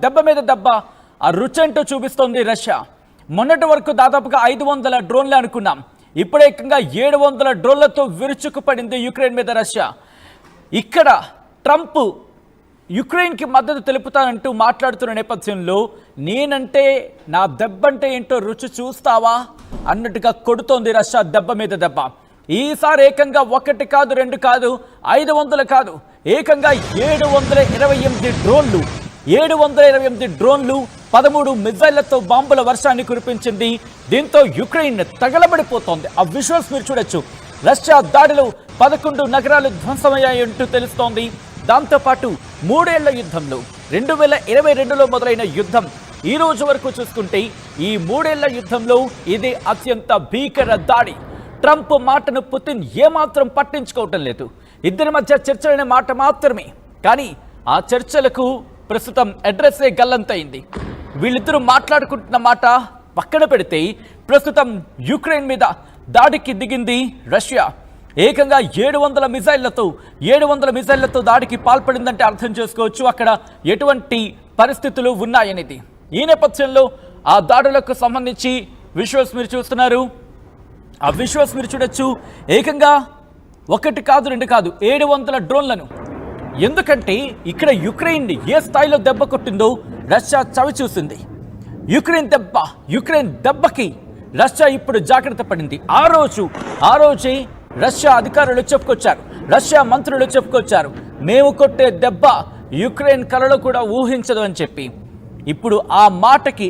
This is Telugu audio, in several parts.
దెబ్బ మీద దెబ్బ ఆ రుచేంటో చూపిస్తోంది రష్యా. మొన్నటి వరకు దాదాపుగా 500 డ్రోన్లు అనుకున్నాం. ఇప్పుడు ఏకంగా 700 డ్రోన్లతో విరుచుకుపడింది యుక్రెయిన్ మీద రష్యా. ఇక్కడ ట్రంప్ యుక్రెయిన్కి మద్దతు తెలుపుతానంటూ మాట్లాడుతున్న నేపథ్యంలో నేనంటే నా దెబ్బంటే ఏంటో రుచి చూస్తావా అన్నట్టుగా కొడుతోంది రష్యా దెబ్బ మీద దెబ్బ. ఈసారి ఏకంగా 1 కాదు 2 కాదు 500 కాదు ఏకంగా 728 డ్రోన్లు 13 మిజైళ్లతో బాంబుల వర్షాన్ని కురిపించింది. దీంతో యుక్రెయిన్ తగలబడిపోతోంది. ఆ విజువల్స్ మీరు చూడొచ్చు. రష్యా దాడిలో 11 నగరాలు ధ్వంసమయ్యాయంటూ తెలుస్తోంది. దాంతోపాటు 3 ఏళ్ల యుద్ధంలో 2022లో మొదలైన యుద్ధం ఈ రోజు వరకు చూసుకుంటే ఈ 3 ఏళ్ల యుద్ధంలో ఇది అత్యంత భీకర దాడి. ట్రంప్ మాటను పుతిన్ ఏమాత్రం పట్టించుకోవటం లేదు. ఇద్దరి మధ్య చర్చలనే మాట మాత్రమే, కానీ ఆ చర్చలకు ప్రస్తుతం అడ్రస్సే గల్లంతైంది. వీళ్ళిద్దరూ మాట్లాడుకుంటున్న మాట పక్కన పెడితే ప్రస్తుతం యుక్రెయిన్ మీద దాడికి దిగింది రష్యా. ఏకంగా 700 మిజైళ్లతో దాడికి పాల్పడిందంటే అర్థం చేసుకోవచ్చు అక్కడ ఎటువంటి పరిస్థితులు ఉన్నాయనేది. ఈ నేపథ్యంలో ఆ దాడులకు సంబంధించి విజువల్స్ మీరు చూస్తున్నారు. ఆ విజువల్స్ మీరు చూడొచ్చు. ఏకంగా 1 కాదు 2 కాదు 700 డ్రోన్లను. ఎందుకంటే ఇక్కడ యుక్రెయిన్ ఏ స్థాయిలో దెబ్బ కొట్టిందో రష్యా చవి చూసింది. యుక్రెయిన్ దెబ్బకి రష్యా ఇప్పుడు జాగ్రత్త పడింది. ఆ రోజే రష్యా అధికారులు చెప్పుకొచ్చారు, రష్యా మంత్రులు చెప్పుకొచ్చారు, మేము కొట్టే దెబ్బ యుక్రెయిన్ కలలో కూడా ఊహించదు అని చెప్పి. ఇప్పుడు ఆ మాటకి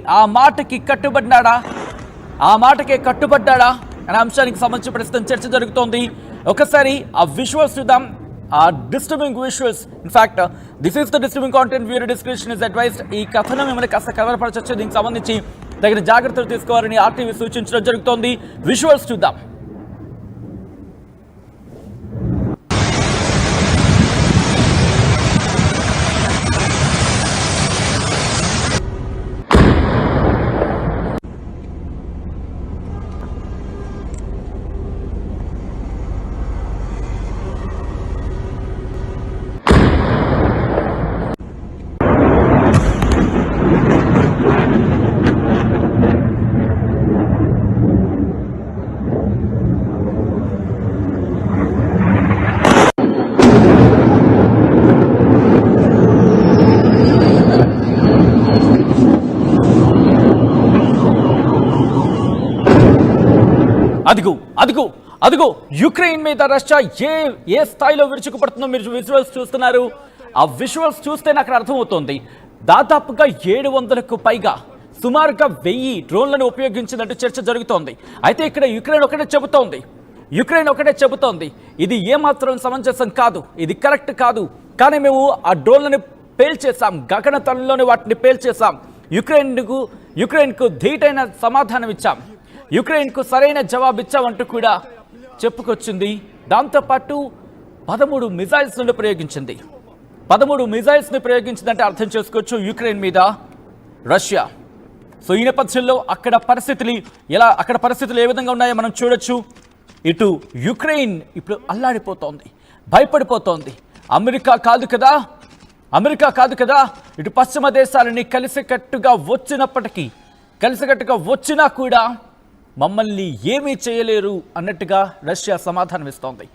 కట్టుబడ్డాడా అనే అంశానికి సంబంధించి ప్రస్తుతం చర్చ జరుగుతోంది. ఒకసారి ఆ విజువల్స్ చూద్దాం. ఆ disturbing visuals. In fact this is the disturbing content, viewer description is advised. ఈ కథనం మిమ్మల్ని కాస్త కలవరపరచవచ్చు. దీనికి సంబంధించి తగిన జాగ్రత్తలు తీసుకోవాలని ఆర్టీవీ సూచించడం జరుగుతోంది. విజువల్స్ చూద్దాం. అదిగో యుక్రెయిన్ మీద రష్యా ఏ స్థాయిలో విరుచుకుపడుతుందో మీరు విజువల్స్ చూస్తున్నారు. ఆ విజువల్స్ చూస్తే నాకు అర్థమవుతోంది. దాదాపుగా 700కు పైగా సుమారుగా 1000 డ్రోన్లను ఉపయోగించినట్టు చర్చ జరుగుతోంది. అయితే ఇక్కడ యుక్రెయిన్ ఒకటే చెబుతోంది ఇది ఏమాత్రం సమంజసం కాదు, ఇది కరెక్ట్ కాదు. కానీ మేము ఆ డ్రోన్లను పేల్చేసాం, గగనతలంలోనే వాటిని పేల్చేసాం. యుక్రెయిన్కు ధీటైన సమాధానం ఇచ్చాం, యుక్రెయిన్కు సరైన జవాబు ఇచ్చామంటూ కూడా చెప్పుకొచ్చింది. దాంతోపాటు 13 మిజైల్స్ను ప్రయోగించిందంటే అర్థం చేసుకోవచ్చు యుక్రెయిన్ మీద రష్యా. సో ఈ నేపథ్యంలో అక్కడ పరిస్థితులు ఏ విధంగా ఉన్నాయో మనం చూడొచ్చు. ఇటు యుక్రెయిన్ ఇప్పుడు అల్లాడిపోతోంది, భయపడిపోతోంది. అమెరికా కాదు కదా ఇటు పశ్చిమ దేశాలని కలిసికట్టుగా వచ్చినా కూడా మమ్మల్ని ఏమీ చేయలేరు అన్నట్టుగా రష్యా సమాధానం ఇస్తోంది.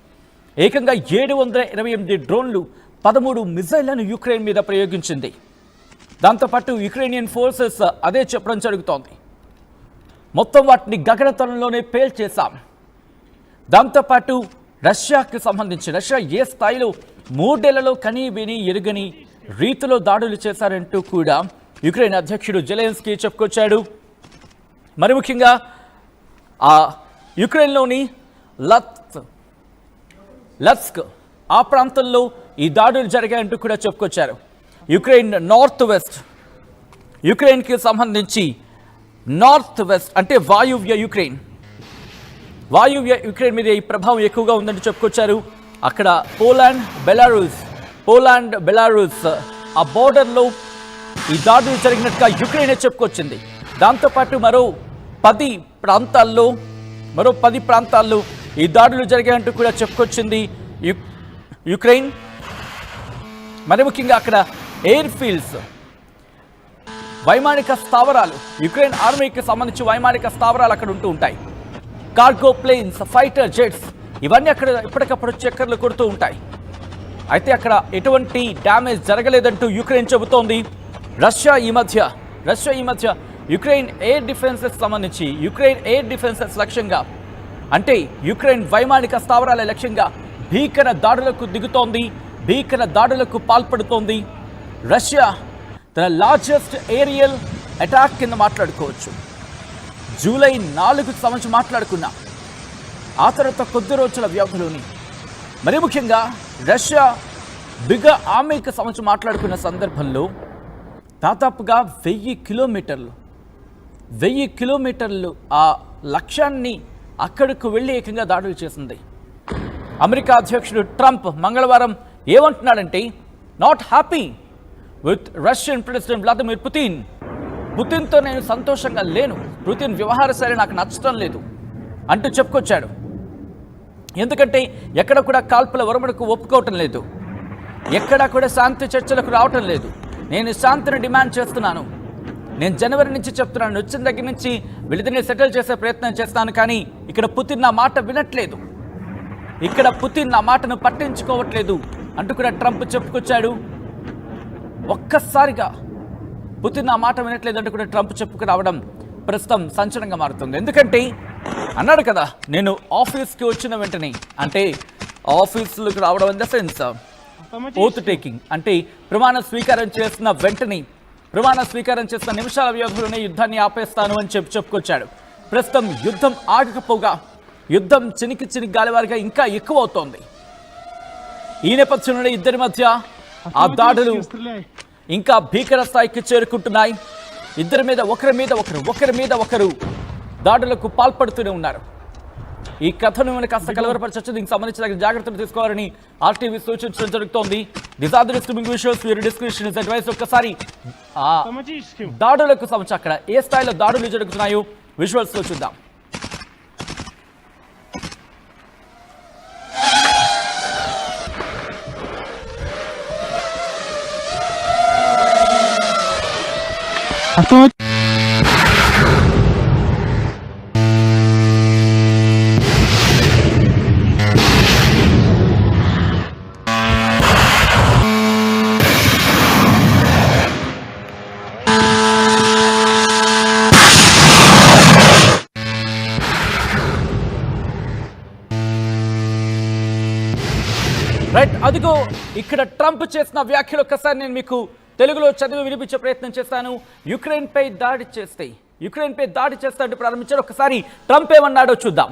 ఏకంగా 728 డ్రోన్లు 13 మిజైళ్లను యుక్రెయిన్ మీద ప్రయోగించింది. దాంతోపాటు యుక్రెయినియన్ ఫోర్సెస్ అదే చెప్పడం జరుగుతోంది. మొత్తం వాటిని గగనతలంలోనే పేల్చేశాం. దాంతోపాటు రష్యాకి సంబంధించి రష్యా ఏ స్థాయిలో 3 ఏళ్లలో కనీ విని ఎరుగని రీతిలో దాడులు చేశారంటూ కూడా యుక్రెయిన్ అధ్యక్షుడు జెలెన్స్కీ చెప్పుకొచ్చాడు. మరి ముఖ్యంగా ఆ యుక్రెయిన్లోని లత్స్క్ ఆ ప్రాంతంలో ఈ దాడులు జరిగాయంటూ కూడా చెప్పుకొచ్చారు. యుక్రెయిన్కి సంబంధించి నార్త్ వెస్ట్ అంటే వాయువ్య యుక్రెయిన్ మీద ఈ ప్రభావం ఎక్కువగా ఉందంటూ చెప్పుకొచ్చారు. అక్కడ పోలాండ్ బెలారూస్ ఆ బోర్డర్లో ఈ దాడులు జరిగినట్టుగా యుక్రెయినే చెప్పుకొచ్చింది. దాంతోపాటు మరో 10 ప్రాంతాల్లో ఈ దాడులు జరిగాయంటూ కూడా చెప్పుకొచ్చింది యుక్రెయిన్. మరి ముఖ్యంగా అక్కడ ఎయిర్ ఫీల్డ్స్ వైమానిక స్థావరాలు, యుక్రెయిన్ ఆర్మీకి సంబంధించి వైమానిక స్థావరాలు అక్కడ ఉంటూ ఉంటాయి. కార్గో ప్లేన్స్, ఫైటర్ జెట్స్ ఇవన్నీ అక్కడ ఎప్పటికప్పుడు చక్కర్లు కొడుతూ ఉంటాయి. అయితే అక్కడ ఎటువంటి డ్యామేజ్ జరగలేదంటూ యుక్రెయిన్ చెబుతోంది. రష్యా ఈ మధ్య యుక్రెయిన్ ఎయిర్ డిఫెన్సెస్ సంబంధించి యుక్రెయిన్ ఎయిర్ డిఫెన్సెస్ లక్ష్యంగా, అంటే యుక్రెయిన్ వైమానిక స్థావరాల లక్ష్యంగా భీకర దాడులకు దిగుతోంది, భీకర దాడులకు పాల్పడుతోంది. రష్యా తన లార్జెస్ట్ ఏరియల్ అటాక్ కింద మాట్లాడుకోవచ్చు. జూలై 4కు సంబంధించి మాట్లాడుకున్నా, ఆ తర్వాత కొద్ది రోజుల వ్యవధిలోని మరి ముఖ్యంగా రష్యా బిగ్ ఆర్మీకి సంబంధించి మాట్లాడుకున్న సందర్భంలో దాదాపుగా 1000 కిలోమీటర్లు ఆ లక్ష్యాన్ని అక్కడకు వెళ్ళి ఏకంగా దాడులు చేసింది. అమెరికా అధ్యక్షుడు ట్రంప్ మంగళవారం ఏమంటున్నాడంటే, not happy with Russian president Vladimir పుతిన్తో నేను సంతోషంగా లేను, పుతిన్ వ్యవహార శైలి నాకు నచ్చడం లేదు అంటూ చెప్పుకొచ్చాడు. ఎందుకంటే ఎక్కడ కూడా కాల్పుల విరమణకు ఒప్పుకోవటం లేదు, ఎక్కడా కూడా శాంతి చర్చలకు రావటం లేదు. నేను శాంతిని డిమాండ్ చేస్తున్నాను, నేను జనవరి నుంచి చెప్తున్నాను, వచ్చిన దగ్గర నుంచి వీళ్ళిద్దరిని సెటిల్ చేసే ప్రయత్నం చేస్తాను, కానీ ఇక్కడ పుతిన్ నా మాట వినట్లేదు, ఇక్కడ పుతిన్ నా మాటను పట్టించుకోవట్లేదు అంటూ కూడా ట్రంప్ చెప్పుకొచ్చాడు. ఒక్కసారిగా పుతిన్ నా మాట వినట్లేదు అంటూ కూడా ట్రంప్ చెప్పుకు రావడం ప్రస్తుతం సంచలనంగా మారుతుంది. ఎందుకంటే అన్నాడు కదా, నేను ఆఫీస్కి వచ్చిన వెంటనే, అంటే ఆఫీసులకు రావడం in the sense oath taking, అంటే ప్రమాణ స్వీకారం చేసిన వెంటనే, ప్రమాణ స్వీకారం చేసిన నిమిషాల వ్యవధిలోనే యుద్ధాన్ని ఆపేస్తాను అని చెప్పుకొచ్చాడు. ప్రస్తుతం యుద్ధం ఆగకపోగా యుద్ధం చినికి గాలివారిగా ఇంకా ఎక్కువ అవుతోంది. ఈ నేపథ్యంలో ఇద్దరి మధ్య ఆ దాడులు ఇంకా భీకర స్థాయికి చేరుకుంటున్నాయి. ఒకరి మీద ఒకరు దాడులకు పాల్పడుతూనే ఉన్నారు. ఈ కథను కాస్త కలవరపరచచ్చు, దీనికి సంబంధించిన జాగ్రత్తలు తీసుకోవాలని ఆర్టీవీ సూచించడం జరుగుతోంది. ఒక్కసారి దాడులకు సంబంధించి అక్కడ ఏ స్థాయిలో దాడులు జరుగుతున్నాయో విజువల్స్ లో చూద్దాం. రైట్, అదిగో ఇక్కడ ట్రంప్ చేసిన వ్యాఖ్యలు ఒక్కసారి నేను మీకు తెలుగులో చదివి వినిపించే ప్రయత్నం చేస్తాను. యుక్రెయిన్ పై దాడి చేస్తాడు ప్రారంభించారు. ఒకసారి ట్రంప్ ఏమన్నాడో చూద్దాం.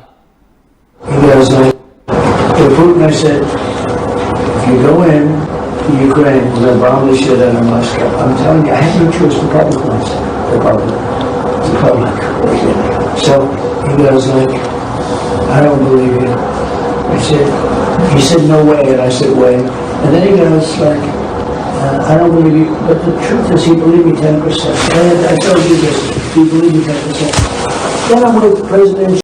He said, no way, and I said, way. And then he goes like, I don't believe you, but the truth is he believed me 10%. I told you this, he believed me 10%. Then I'm with President